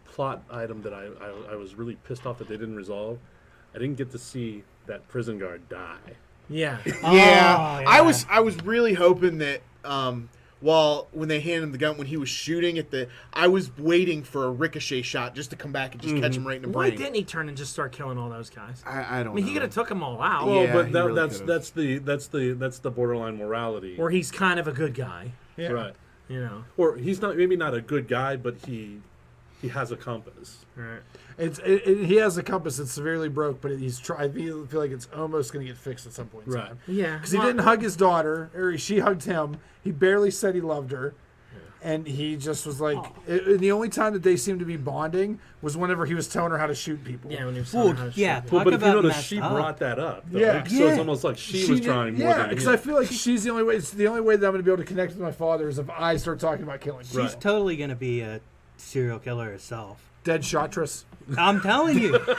plot item that I was really pissed off that they didn't resolve, I didn't get to see that prison guard die. Yeah. Yeah. I was really hoping that... when they handed him the gun, when he was shooting I was waiting for a ricochet shot just to come back and just catch him right in the brain. Why didn't he turn and just start killing all those guys? I don't know. I mean, he could have took them all out. Well, Yeah, but really that's the borderline morality. Or he's kind of a good guy. Yeah. Right. You know. Or he's maybe not a good guy, but he he has a compass. Right. He has a compass that's severely broke, but I feel like it's almost going to get fixed at some point in time. Yeah. Because he didn't hug his daughter, or she hugged him. He barely said he loved her. And he just was like, the only time that they seemed to be bonding was whenever he was telling her how to shoot people. Yeah, when he was telling her how to shoot people. Well, but if you notice, messed she up. brought that up. Though. Yeah. So it's almost like she was trying more than because him. I feel like she's the only way. It's the only way that I'm going to be able to connect with my father is if I start talking about killing people. She's totally going to be a serial killer herself. Dead shotress. I'm telling you. All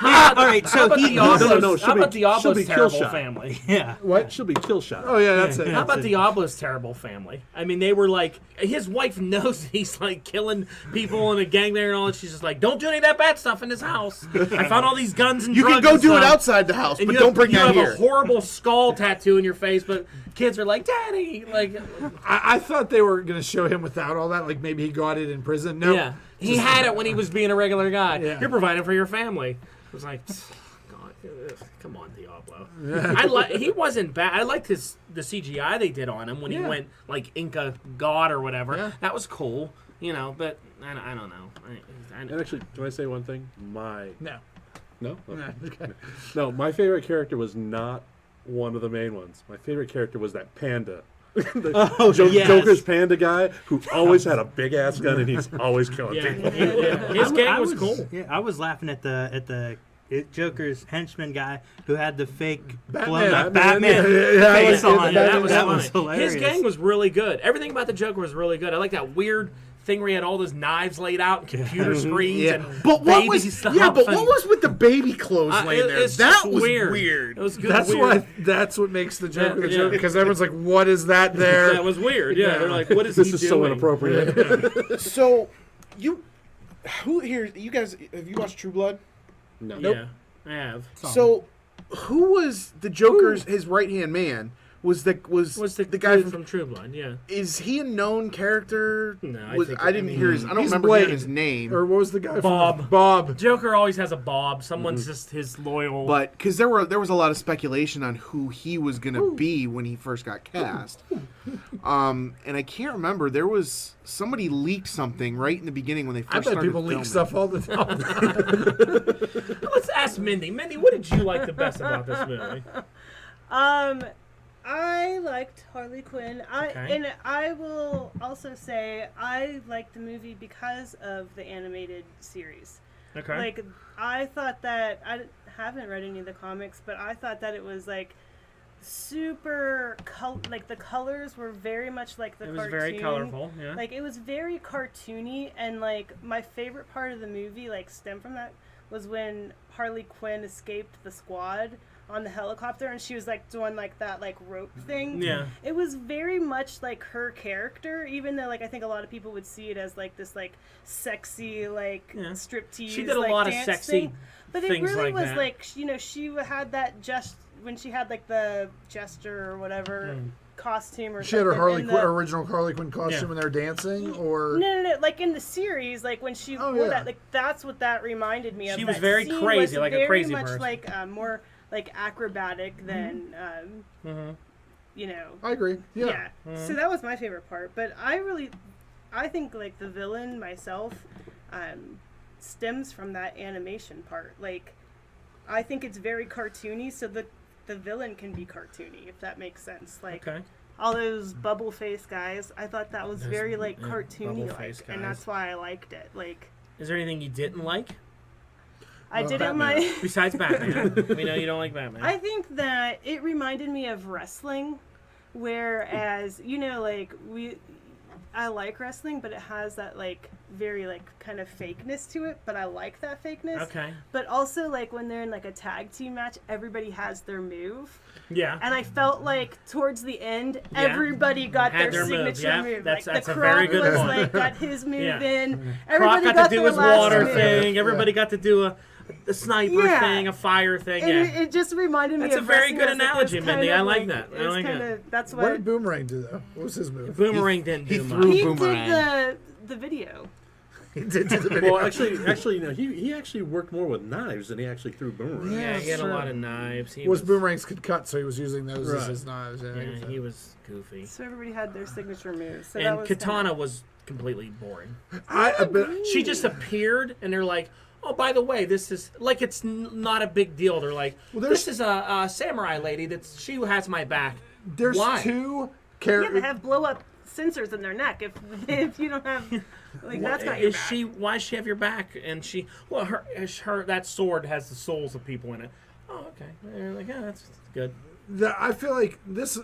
right, so he No, How about she'll Diablo's be kill terrible shot. family? yeah. What? She'll be kill shot. Oh yeah, that's it. How about Diablo's terrible family? I mean, they were like, his wife knows he's like killing people in a gang there and all, and she's just like, don't do any of that bad stuff in his house. I found all these guns and You drugs can go and do it stuff. outside the house, And but you don't have, bring you that have here. a horrible skull tattoo in your face, but kids are like, Daddy, like, I thought they were going to show him without all that. Like maybe he got it in prison. No. yeah, he had it when he was being a regular guy. Yeah. You're providing for your family. It was like, God, come on, Diablo. He wasn't bad. I liked the CGI they did on him when he went like Inca God or whatever. Yeah. That was cool, but I don't know. And actually, can I say one thing? No. No? No. Okay. No, my favorite character was not one of the main ones. My favorite character was that panda. yes. Joker's panda guy who always had a big ass gun and he's always killing people. His gang was cool. Yeah, I was laughing at the Joker's henchman guy who had the fake blown Batman. up Batman Yeah, face yeah, on. that was that funny. was hilarious. His gang was really good. Everything about the Joker was really good. I like that weird thing where he had all those knives laid out, and computer screens, and But what baby was stuff. what and- was with the baby clothes laying there? it's That just was weird. weird. It was good. That's weird. that's what makes the Joker the Yeah. Joker because everyone's like, what is that there? That was weird. Yeah, they're like, what is This he is doing? so inappropriate. So, who here? You guys, have you watched True Blood? No. Yeah, I have. So, who was the Joker's his right hand man? Was the guy dude from? from True Blood? Yeah. Is he a known character? No, I didn't hear his. I don't He's remember Blade. hearing his name. Or what was the guy? Bob. From Bob. Joker always has a Bob. Someone's just his loyal. But because there was a lot of speculation on who he was going to be when he first got cast, and I can't remember. There was somebody leaked something right in the beginning when they I first bet started people leak filming. stuff all the time. Let's ask Mindy. Mindy, what did you like the best about this movie? I liked Harley Quinn. Okay. And I will also say I liked the movie because of the animated series. Okay. Like, I thought that I haven't read any of the comics, but I thought that it was like super like the colors were very much like the it cartoon. was very colorful. Yeah. Like, it was very cartoony, and like my favorite part of the movie like stemmed from that was when Harley Quinn escaped the squad on the helicopter and she was like doing like that like rope thing. Yeah. It was very much like her character, even though like I think a lot of people would see it as like this like sexy like striptease. She did a like, lot of dance sexy thing. But it things really like was that. like she had that just when she had like the jester or whatever costume or She had her something. original Harley Quinn costume when they were dancing, or No. Like in the series, like when she wore that, like that's what that reminded me of. She was That very scene crazy, was like a very crazy much person. like more like acrobatic than you know. I agree. Yeah. So that was my favorite part. But I think like the villain myself stems from that animation part. Like I think it's very cartoony, so the villain can be cartoony, if that makes sense. Like all those bubble face guys, I thought that was very like cartoony like, and that's why I liked it. Like, is there anything you didn't like I didn't Batman. like. besides Batman? We know you don't like Batman. I think that it reminded me of wrestling, whereas like I like wrestling, but it has that like very like kind of fakeness to it. But I like that fakeness. Okay. But also like when they're in like a tag team match, everybody has their move. Yeah. And I felt like towards the end, everybody got Had their their move, signature yeah. move. That's like the a very Croc good was point. like got his move Yeah. in. Croc Everybody got to do their his last water move. thing. Everybody got to do a sniper Yeah. thing, a fire thing. And Yeah. it just reminded me That's of a very wrestling. good I was like, analogy, it's Mindy. kind I of like that. I it's like kind it. of that's What what did Boomerang do though? What was his move? Boomerang didn't He do threw much. he Boomerang. did the video. he did do the video. Well, actually, no. He actually worked more with knives than he actually threw boomerangs. Yeah, he had sure. a lot of knives. He was boomerangs could cut, so he was using those as Right. his knives. Yeah, Yeah, he was goofy. So everybody had their signature moves. So that And was Katana was completely boring. but She just appeared, and they're like, "Oh, by the way, this is like it's not a big deal." They're like, Well, there's- "This is a samurai lady she has my back." there's Why? two Yeah, they characters. have blow up sensors in their neck. If you don't have, like, that's not your Is back. she? Why does she have your back? And she, well, her that sword has the souls of people in it. Oh, okay. And you're like, yeah, that's good. I feel like this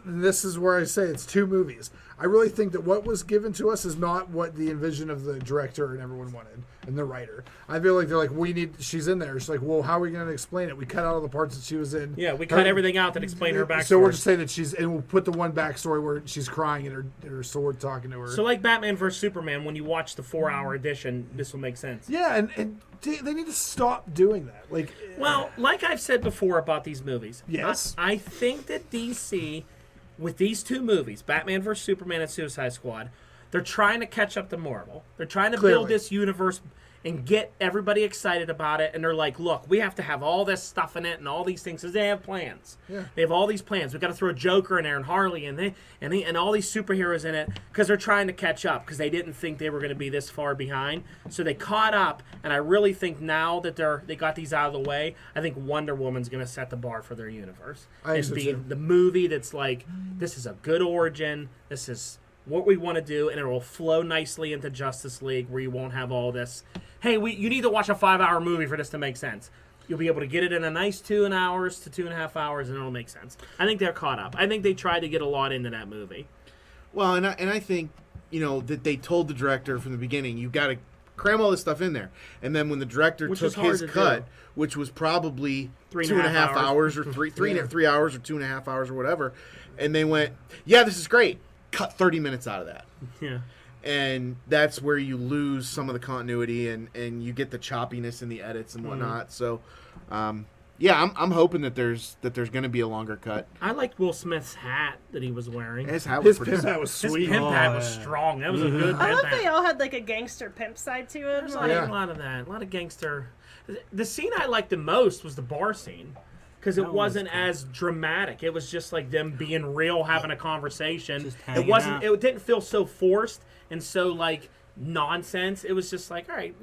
is where I say it's two movies. I really think that what was given to us is not what the envision of the director and everyone wanted and the writer. I feel like they're like, she's in there. She's like, well, how are we going to explain it? We cut out all the parts that she was in. Yeah, we cut everything out that explained her backstory. So we're just saying that and we'll put the one backstory where she's crying and her sword talking to her. So like Batman vs Superman, when you watch the 4-hour edition, this will make sense. yeah, and they need to stop doing that. Like, Well, like I've said before about these movies, Yes. I think that DC, with these two movies, Batman vs Superman and Suicide Squad, they're trying to catch up to Marvel. They're trying to build Clearly. this universe and get everybody excited about it. And they're like, look, we have to have all this stuff in it and all these things because they have plans. Yeah. They have all these plans. We've got to throw Joker in there and Harley and all these superheroes in it because they're trying to catch up because they didn't think they were going to be this far behind. So they caught up, and I really think now that they got these out of the way, I think Wonder Woman's going to set the bar for their universe. I think and so, be too. the movie that's like, this is a good origin. This is what we want to do, and it will flow nicely into Justice League where you won't have all this, hey, you need to watch a 5-hour movie for this to make sense. You'll be able to get it in a nice 2 hours to 2.5 hours, and it'll make sense. I think they're caught up. I think they tried to get a lot into that movie. Well, and I think, that they told the director from the beginning, you got to cram all this stuff in there. And then when the director Which took is hard his to cut, do. which was probably 3.5 2.5 hours or 3 hours or 2.5 hours or whatever, and they went, yeah, this is great. Cut 30 minutes out of that. Yeah. And that's where you lose some of the continuity and you get the choppiness in the edits and Mm-hmm. whatnot. So, yeah, I'm hoping that there's going to be a longer cut. I liked Will Smith's hat that he was wearing. His hat was his pretty. pimp hat was His sweet. pimp hat was yeah. strong. That was a good I pimp love they hat. all had like a gangster pimp side to them. There's Like, Yeah. a lot of that. A lot of gangster. The scene I liked the most was the bar scene. Because it That was wasn't cool. as dramatic. It was just like them being real, having a conversation. Just It hanging wasn't. out. It didn't feel so forced and so like nonsense. It was just like, all right,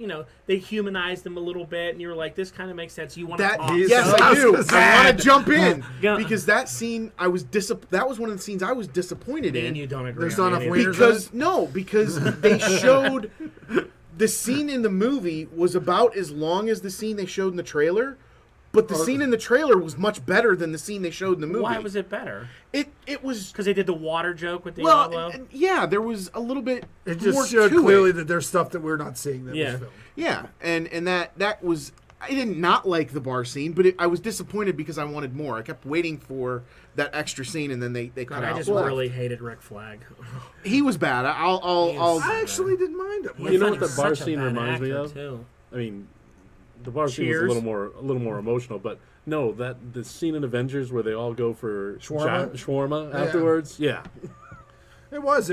they humanized them a little bit, and you were like, this kind of makes sense. You want to That talk? yes, so I do. sad. I want to jump in Yeah. because that scene that was one of the scenes I was disappointed Me in. and you don't agree. There's on not any enough of wieners. this. Because they showed the scene in the movie was about as long as the scene they showed in the trailer, but the scene in the trailer was much better than the scene they showed in the movie. Why was it better? It was Because they did the water joke with Diablo. yeah, there was a little bit It more just showed to clearly it. that there's stuff that we're not seeing that Yeah. was filmed. Yeah, and that was I did not like the bar scene, but I was disappointed because I wanted more. I kept waiting for that extra scene, and then they cut God, out. I just really hated Rick Flag. He was bad. I'll I actually didn't mind it. You know what He was the bar such a scene bad reminds me actor, of? too. I mean, the bar scene was Cheers. a little more emotional, but no, the scene in Avengers where they all go for Shawarma? shawarma afterwards. Yeah. It was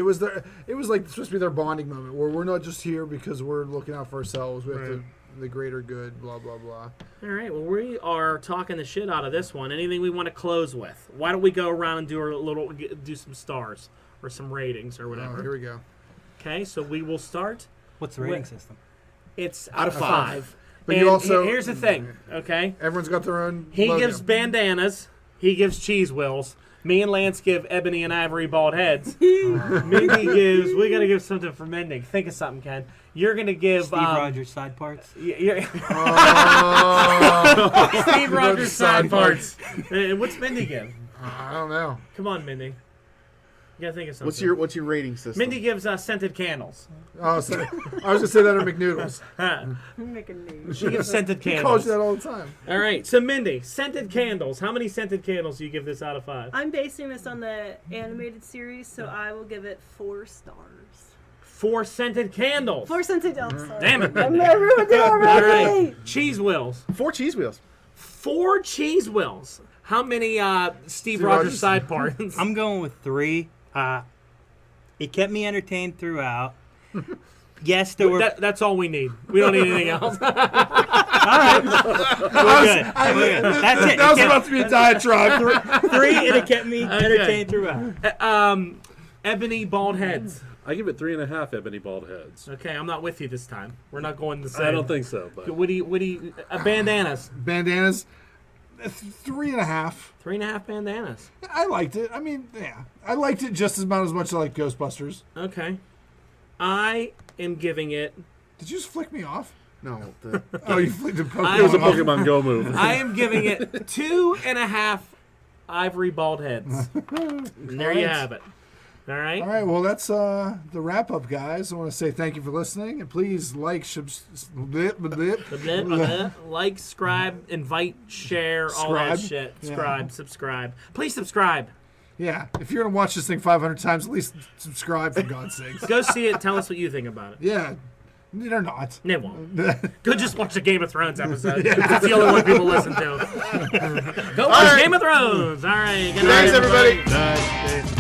like supposed to be their bonding moment where we're not just here because we're looking out for ourselves. We have the greater good. Blah blah blah. All right, well, we are talking the shit out of this one. Anything we want to close with? Why don't we go around and do some stars or some ratings or Oh, whatever? here we go. Okay, so we will start. What's the rating system? It's Out of 5. But and you also- here's the thing, okay? Everyone's got their own. He logo. gives bandanas. He gives cheese wheels. Me and Lance give ebony and ivory bald heads. Mindy gives. We gotta give something for Mindy. Think of something, Ken. You're gonna give Steve Rogers side parts. Oh, Steve Rogers side Side parts. What's Mindy give? I don't know. Come on, Mindy. You gotta think of something. What's your rating system? Mindy gives scented candles. Oh, sorry. I was gonna say that at McNoodles. I'm making news. She gives scented He calls candles. you that all the time. All right, so Mindy, scented candles. How many scented candles do you give this out of 5? I'm basing this on the animated series, so I will give it 4 stars. 4 scented candles. 4 scented. Oh, sorry. Damn it, I'm Mindy. gonna ruin it All already. right, cheese wheels. 4 cheese wheels. 4 cheese wheels. How many Steve Rogers. Rogers side parts? I'm going with 3. It kept me entertained throughout. Yes, there were. That's all we need. We don't need anything else. All right. We're good. We're good. That's it. That was about to be a diatribe. 3, and it kept me entertained throughout. Ebony bald heads. I give it 3.5 ebony bald heads. Okay, I'm not with you this time. We're not going the same. I don't think so. But What do you bandanas? Bandanas, 3.5. 3.5 bandanas. I liked it. I mean, yeah. I liked it just about as much as I like Ghostbusters. Okay. I am giving it. Did you just flick me off? No, Oh, you flicked a Pokemon it was a off. Pokemon Go move. I am giving it 2.5 ivory bald heads. And there you have it. All right. All right, well, that's the wrap up, guys. I want to say thank you for listening, and please like, Like, subscribe, invite, share, all that shit. Subscribe. Please subscribe. Yeah, if you're going to watch this thing 500 times, at least subscribe, for God's sakes. Go see it. Tell us what you think about it. Yeah, they're not. They won't. Go just watch the Game of Thrones episode. That's the only one people listen to. Go watch Game of Thrones. All right. Good night, Thanks, everybody. Night.